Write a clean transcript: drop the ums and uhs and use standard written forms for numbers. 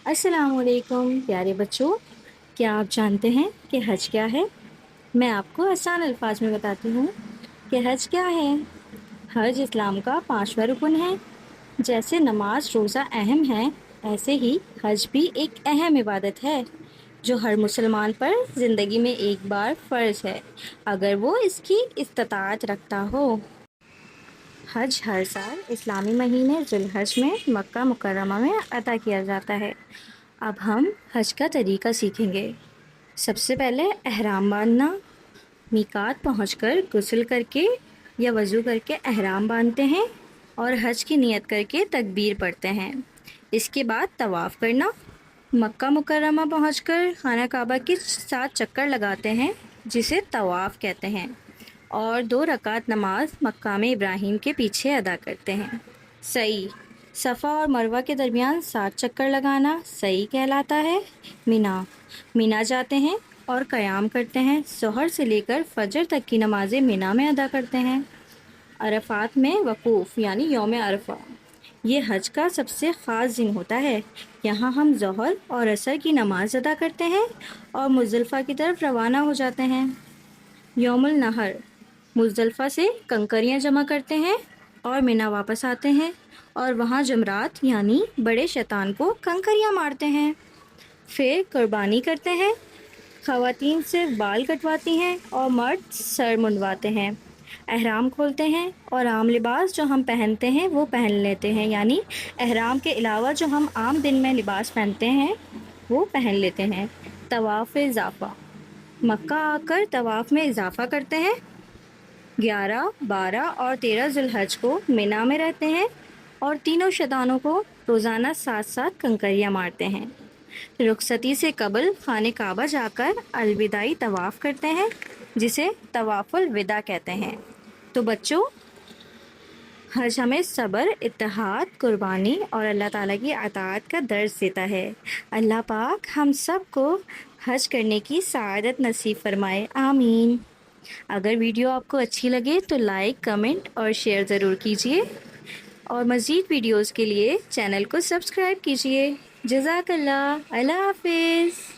السلام علیکم پیارے بچوں، کیا آپ جانتے ہیں کہ حج کیا ہے؟ میں آپ کو آسان الفاظ میں بتاتی ہوں کہ حج کیا ہے۔ حج اسلام کا 5واں رکن ہے۔ جیسے نماز روزہ اہم ہے، ایسے ہی حج بھی ایک اہم عبادت ہے جو ہر مسلمان پر زندگی میں ایک بار فرض ہے اگر وہ اس کی استطاعت رکھتا ہو۔ حج ہر سال اسلامی مہینے ذوالحج میں مکہ مکرمہ میں ادا کیا جاتا ہے۔ اب ہم حج کا طریقہ سیکھیں گے۔ سب سے پہلے احرام باندھنا۔ میقات پہنچ کر غسل کر کے یا وضو کر کے احرام باندھتے ہیں اور حج کی نیت کر کے تکبیر پڑھتے ہیں۔ اس کے بعد طواف کرنا۔ مکہ مکرمہ پہنچ کر خانہ کعبہ کے 7 چکر لگاتے ہیں جسے طواف کہتے ہیں، اور 2 رکعت نماز مقام ابراہیم کے پیچھے ادا کرتے ہیں۔ سعی، صفا اور مروہ کے درمیان 7 چکر لگانا سعی کہلاتا ہے۔ مینا جاتے ہیں اور قیام کرتے ہیں۔ ظہر سے لے کر فجر تک کی نمازیں مینا میں ادا کرتے ہیں۔ عرفات میں وقوف یعنی یوم عرفہ، یہ حج کا سب سے خاص دن ہوتا ہے۔ یہاں ہم ظہر اور عصر کی نماز ادا کرتے ہیں اور مزدلفہ کی طرف روانہ ہو جاتے ہیں۔ یوم النحر، مزدلفہ سے کنکریاں جمع کرتے ہیں اور مینا واپس آتے ہیں اور وہاں جمرات یعنی بڑے شیطان کو کنکریاں مارتے ہیں۔ پھر قربانی کرتے ہیں۔ خواتین صرف بال کٹواتی ہیں اور مرد سر منڈواتے ہیں۔ احرام کھولتے ہیں اور عام لباس جو ہم پہنتے ہیں وہ پہن لیتے ہیں، یعنی احرام کے علاوہ جو ہم عام دن میں لباس پہنتے ہیں وہ پہن لیتے ہیں۔ طواف اضافہ، مکہ آ کر طواف میں اضافہ کرتے ہیں۔ 11، 12 اور 13 ذوالحج کو مینا میں رہتے ہیں اور تینوں شیطانوں کو روزانہ 7 کنکریاں مارتے ہیں۔ رخصتی سے قبل خانہ کعبہ جا کر الوداعی طواف کرتے ہیں جسے طواف الوداع کہتے ہیں۔ تو بچوں، حج ہمیں صبر، اتحاد، قربانی اور اللہ تعالیٰ کی اطاعت کا درس دیتا ہے۔ اللہ پاک ہم سب کو حج کرنے کی سعادت نصیب فرمائے، آمین۔ اگر ویڈیو آپ کو اچھی لگے تو لائک، کمنٹ اور شیئر ضرور کیجیے، اور مزید ویڈیوز کے لیے چینل کو سبسکرائب کیجیے۔ جزاک اللہ، اللہ حافظ۔